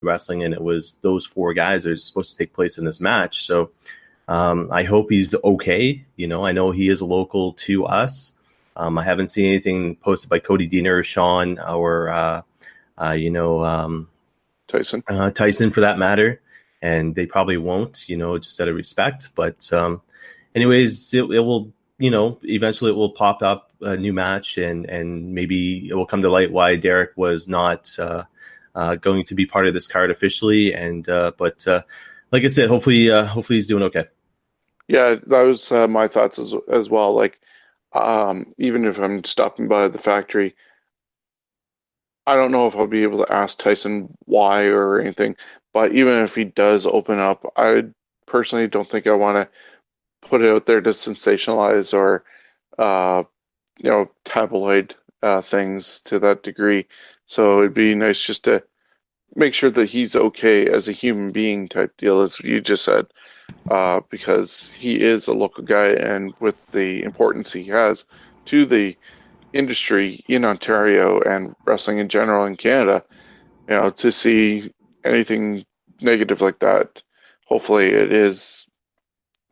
Wrestling, and it was those four guys that are supposed to take place in this match. So I hope he's okay. I know he is local to us. I haven't seen anything posted by Cody Deaner or Sean or Tyson for that matter, and they probably won't, just out of respect. But anyways, it will, eventually it will pop up a new match, and maybe it will come to light why Derek was not going to be part of this card officially. And but like I said, hopefully he's doing okay. Yeah, that was my thoughts as well. Like, even if I'm stopping by the factory, I don't know if I'll be able to ask Tyson why or anything, but even if he does open up, I personally don't think I want to put it out there to sensationalize or, tabloid things to that degree. So it'd be nice just to make sure that he's okay as a human being type deal, as you just said, because he is a local guy, and with the importance he has to the industry in Ontario and wrestling in general in Canada, to see anything negative like that, hopefully it is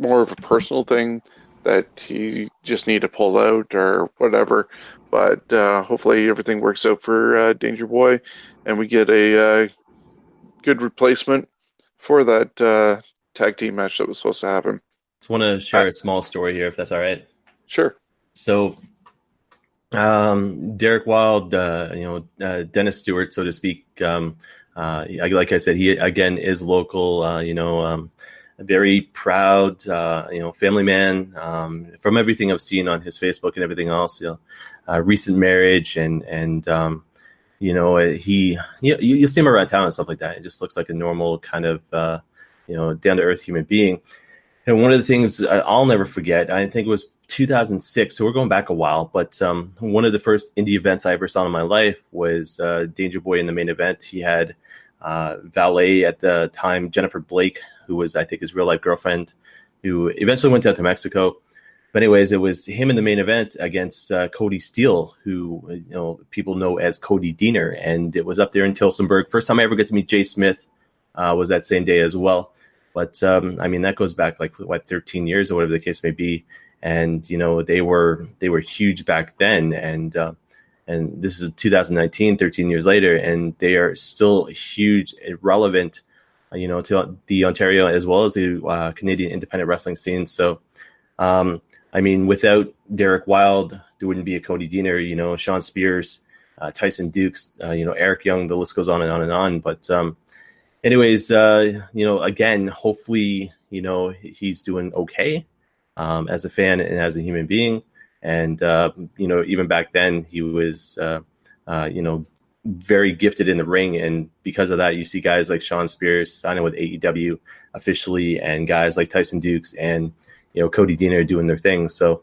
more of a personal thing that he just need to pull out or whatever. But hopefully everything works out for Danger Boy, and we get a good replacement for that tag team match that was supposed to happen. Just want to share a small story here, if that's all right. Sure. So Derek Wild, Dennis Stewart, so to speak. Like I said, he again is local. A very proud, family man. From everything I've seen on his Facebook and everything else, recent marriage and he you see him around town and stuff like that. It just looks like a normal kind of down to earth human being. And one of the things I'll never forget, I think it was 2006, so we're going back a while, but one of the first indie events I ever saw in my life was Danger Boy in the main event. He had valet at the time, Jennifer Blake, who was, I think, his real-life girlfriend, who eventually went out to Mexico. But anyways, it was him in the main event against Cody Steele, who people know as Cody Deaner, and it was up there in Tillsonburg. First time I ever got to meet Jay Smith was that same day as well. But that goes back 13 years or whatever the case may be. And they were huge back then, and this is 2019, 13 years later, and they are still huge, relevant, to the Ontario as well as the Canadian independent wrestling scene. So, without Derek Wild, there wouldn't be a Cody Deaner, Sean Spears, Tyson Dukes, Eric Young. The list goes on and on and on. But anyways, again, hopefully, he's doing okay. As a fan and as a human being. And, even back then he was, very gifted in the ring. And because of that, you see guys like Sean Spears signing with AEW officially, and guys like Tyson Dukes and, Cody Deaner doing their thing. So,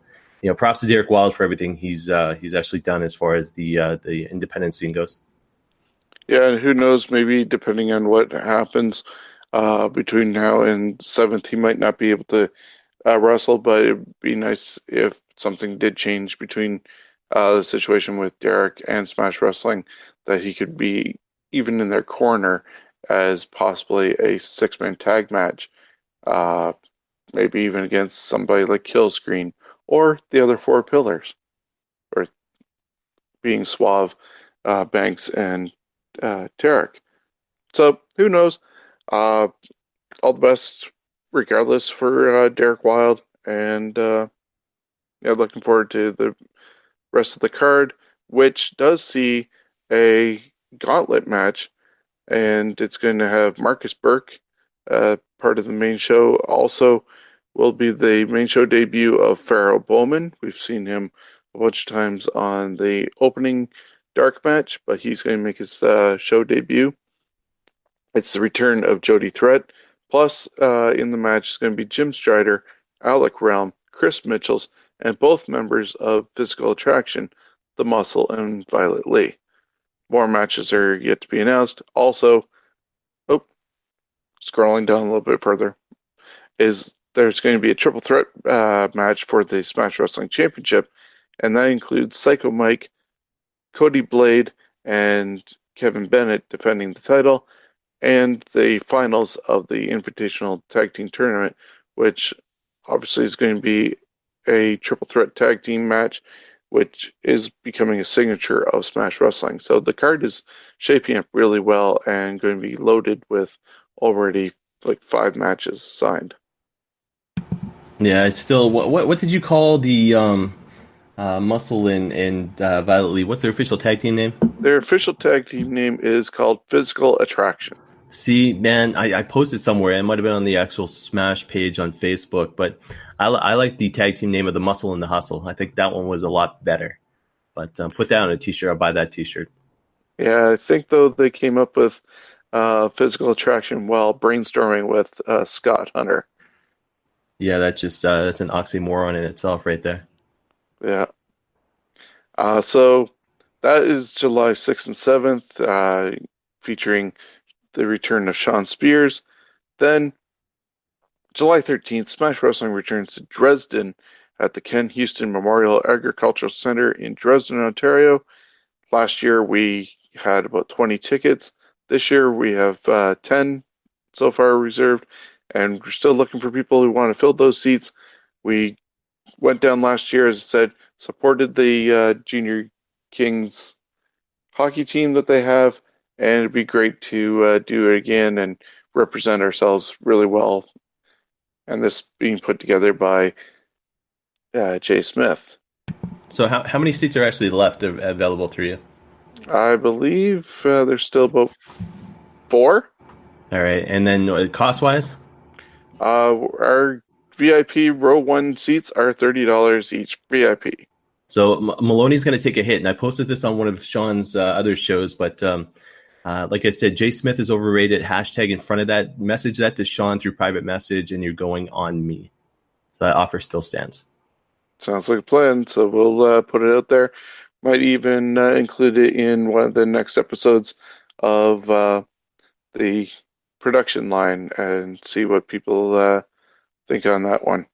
props to Derek Wild for everything he's actually done as far as the independent scene goes. Yeah, and who knows, maybe depending on what happens between now and 7th, he might not be able to wrestle, but it'd be nice if something did change between the situation with Derek and Smash Wrestling, that he could be even in their corner as possibly a 6-man tag match, maybe even against somebody like Killscreen or the other 4 pillars, or being Suave, Banks, and Tarek. So who knows? All the best regardless for Derek Wild, and looking forward to the rest of the card, which does see a gauntlet match, and it's going to have Marcus Burke, part of the main show. Also will be the main show debut of Pharaoh Bowman. We've seen him a bunch of times on the opening dark match, but he's going to make his show debut. It's the return of Jody Threat. Plus, in the match is going to be Jim Strider, Alec Realm, Chris Mitchells, and both members of Physical Attraction, The Muscle, and Violet Lee. More matches are yet to be announced. Also, scrolling down a little bit further, there's going to be a triple threat match for the Smash Wrestling Championship, and that includes Psycho Mike, Cody Blade, and Kevin Bennett defending the title. and the finals of the Invitational Tag Team Tournament, which obviously is going to be a triple threat tag team match, which is becoming a signature of Smash Wrestling. So the card is shaping up really well and going to be loaded with already like 5 matches signed. Yeah, I still. What did you call the Muscle and Violet Lee? What's their official tag team name? Their official tag team name is called Physical Attraction. See, man, I posted somewhere. It might have been on the actual Smash page on Facebook, but I like the tag team name of the Muscle and the Hustle. I think that one was a lot better. But put that on a T-shirt. I'll buy that T-shirt. Yeah, I think though they came up with Physical Attraction while brainstorming with Scott Hunter. Yeah, that's an oxymoron in itself, right there. Yeah. So that is July 6th and 7th, featuring the return of Sean Spears. Then July 13th, Smash Wrestling returns to Dresden at the Ken Houston Memorial Agricultural Center in Dresden, Ontario. Last year we had about 20 tickets. This year we have 10 so far reserved, and we're still looking for people who want to fill those seats. We went down last year, as I said, supported the Junior Kings hockey team that they have, and it'd be great to do it again and represent ourselves really well. And this being put together by Jay Smith. So how many seats are actually left available to you? I believe there's still about 4. All right, and then cost-wise? Our VIP row 1 seats are $30 each VIP. So Maloney's going to take a hit, and I posted this on one of Sean's other shows, but like I said, Jay Smith is overrated. Hashtag in front of that. Message that to Sean through private message, and you're going on me. So that offer still stands. Sounds like a plan. So we'll put it out there. Might even include it in one of the next episodes of the production line and see what people think on that one.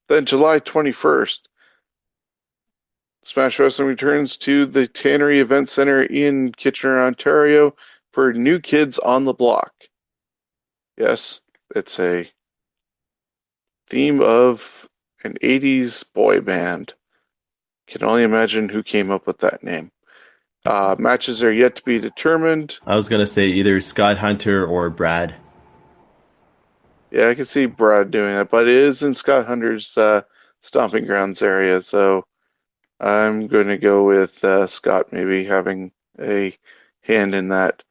Then July 21st, Smash Wrestling returns to the Tannery Event Center in Kitchener, Ontario for New Kids on the Block. Yes, it's a theme of an 80s boy band. Can only imagine who came up with that name. Matches are yet to be determined. I was going to say either Scott Hunter or Brad. Yeah, I can see Brad doing that, but it is in Scott Hunter's stomping grounds area, so I'm going to go with Scott maybe having a hand in that.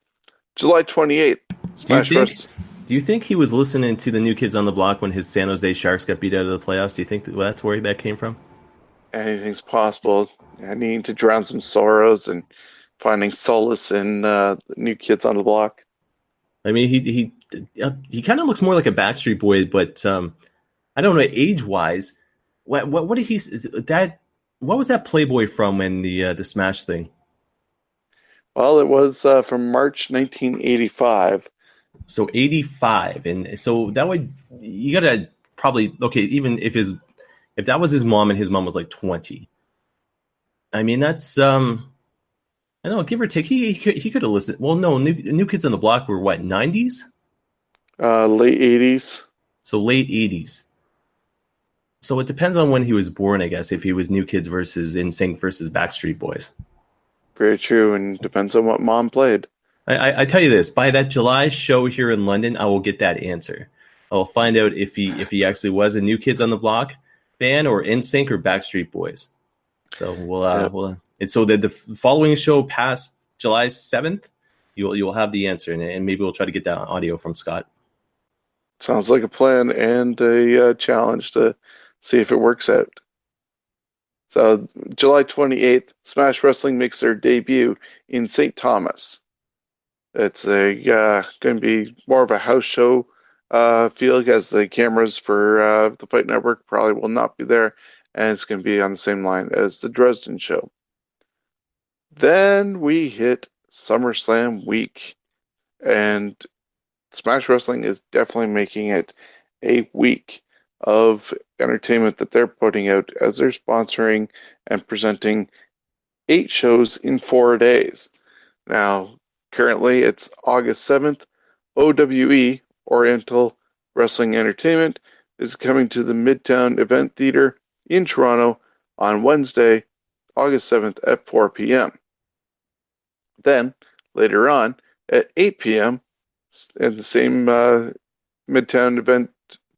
July 28th, Smash Bros. Do you think he was listening to the New Kids on the Block when his San Jose Sharks got beat out of the playoffs? Do you think that's where that came from? Anything's possible. I need to drown some sorrows and finding solace in New Kids on the Block. I mean, he kind of looks more like a Backstreet Boy, but I don't know, age wise. What did he that? What was that Playboy from in the Smash thing? Well, it was from March 1985. So 85, and so that would you gotta probably even if that was his mom and his mom was like 20. I mean that's I don't know, give or take. He could have listened. Well, no, New Kids on the Block were what, 90s? Late 80s. So late 80s. So it depends on when he was born, I guess, if he was New Kids versus NSYNC versus Backstreet Boys. Very true, and depends on what mom played. I tell you this, by that July show here in London, I will get that answer. I will find out if he actually was a New Kids on the Block fan or NSYNC or Backstreet Boys. So and so the following show past July 7th, you'll have the answer, and maybe we'll try to get that audio from Scott. Sounds like a plan and a challenge to see if it works out. So July 28th, Smash Wrestling makes their debut in St. Thomas. It's going to be more of a house show feel, as the cameras for the Fight Network probably will not be there, and it's going to be on the same line as the Dresden show. Then we hit SummerSlam week, and Smash Wrestling is definitely making it a week of entertainment that they're putting out, as they're sponsoring and presenting 8 shows in 4 days. Now, currently it's August 7th, OWE, Oriental Wrestling Entertainment, is coming to the Midtown Event Theatre in Toronto on Wednesday, August 7th at 4 p.m. Then, later on, at 8 p.m., in the same Midtown Event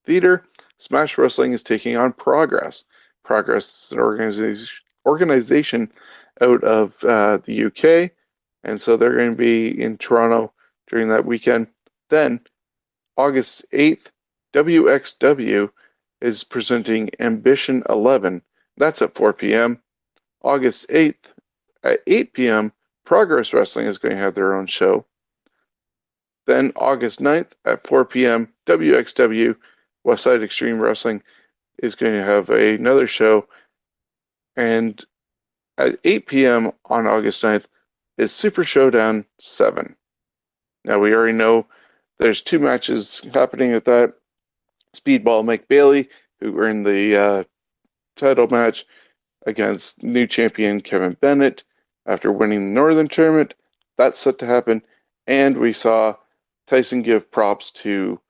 Theater, Smash Wrestling is taking on Progress. Progress is an organization out of the UK, and so they're going to be in Toronto during that weekend. Then, August 8th, WXW is presenting Ambition 11. That's at 4 p.m. August 8th at 8 p.m., Progress Wrestling is going to have their own show. Then August 9th at 4 p.m., WXW, Westside Extreme Wrestling, is going to have another show. And at 8 p.m. on August 9th is Super Showdown 7. Now, we already know there's 2 matches happening at that. Speedball Mike Bailey, who earned the title match against new champion Kevin Bennett after winning the Northern Tournament. That's set to happen. And we saw Tyson give props to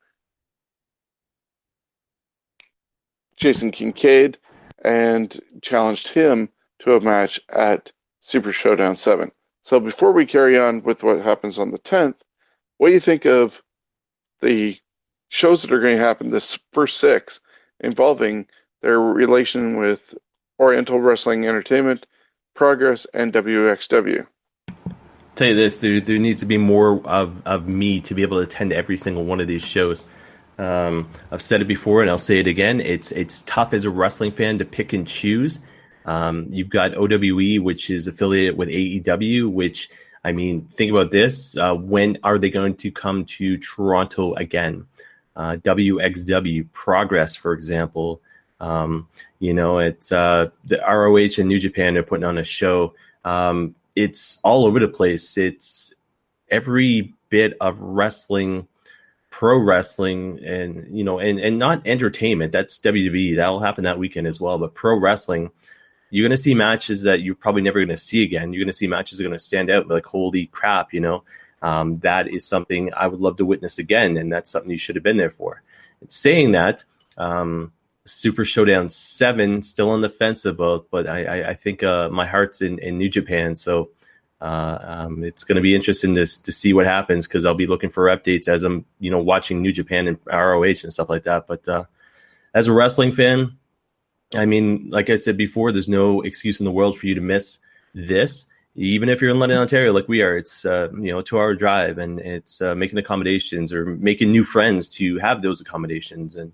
Jason Kincaid and challenged him to a match at Super Showdown 7. So before we carry on with what happens on the 10th, what do you think of the shows that are going to happen this first 6 involving their relation with Oriental Wrestling Entertainment, Progress, and WXW? Tell you this, there needs to be more of me to be able to attend every single one of these shows. I've said it before and I'll say it again. It's tough as a wrestling fan to pick and choose. You've got OWE, which is affiliated with AEW, which, I mean, think about this. When are they going to come to Toronto again? WXW, Progress, for example. It's the ROH and New Japan are putting on a show. It's all over the place. It's every bit of wrestling, pro wrestling, and not entertainment. That's WWE. That'll happen that weekend as well. But pro wrestling, you're going to see matches that you're probably never going to see again. You're going to see matches that are going to stand out like, holy crap, that is something I would love to witness again. And that's something you should have been there for. And saying that, Super Showdown 7, still on the fence about, but I think my heart's in New Japan. So it's going to be interesting to see what happens, because I'll be looking for updates as I'm, watching New Japan and ROH and stuff like that. But as a wrestling fan, I mean, like I said before, there's no excuse in the world for you to miss this. Even if you're in London, Ontario, like we are, it's a 2-hour drive, and it's making accommodations or making new friends to have those accommodations. And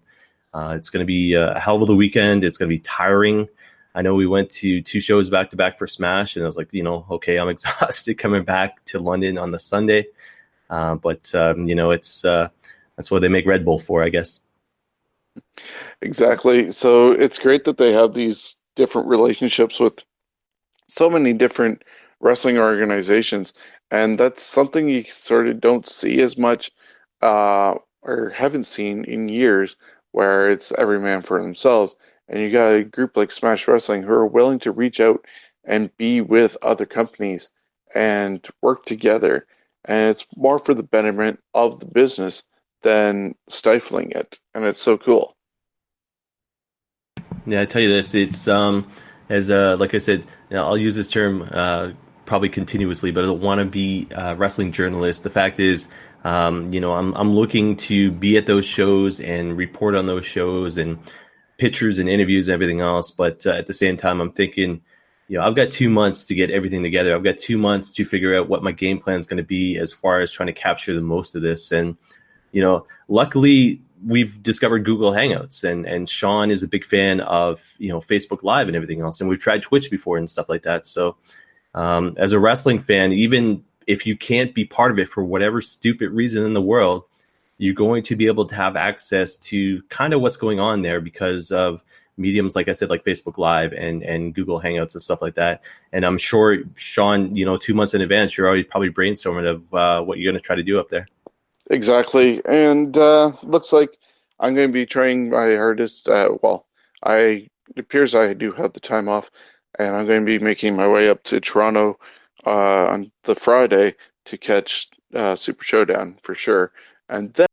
it's going to be a hell of a weekend. It's going to be tiring. I know we went to 2 shows back to back for Smash, and I was like, okay, I'm exhausted coming back to London on the Sunday. But it's that's what they make Red Bull for, I guess. Exactly. So it's great that they have these different relationships with so many different wrestling organizations, and that's something you sort of don't see as much or haven't seen in years, where it's every man for themselves. And you got a group like Smash Wrestling who are willing to reach out and be with other companies and work together. And it's more for the betterment of the business than stifling it. And it's so cool. Yeah, I tell you this, it's like I said, I'll use this term probably continuously, but I don't want to be a wrestling journalist. The fact is, I'm looking to be at those shows and report on those shows and pictures and interviews and everything else. But at the same time, I'm thinking, I've got 2 months to get everything together. I've got 2 months to figure out what my game plan is going to be as far as trying to capture the most of this. And, luckily we've discovered Google Hangouts, and Sean is a big fan of, Facebook Live and everything else. And we've tried Twitch before and stuff like that. So as a wrestling fan, even if you can't be part of it for whatever stupid reason in the world, you're going to be able to have access to kind of what's going on there because of mediums, like I said, like Facebook Live and Google Hangouts and stuff like that. And I'm sure, Sean, 2 months in advance, you're already probably brainstorming of what you're going to try to do up there. Exactly. And looks like I'm going to be trying my hardest. It appears I do have the time off, and I'm going to be making my way up to Toronto on the Friday to catch Super Showdown for sure. And then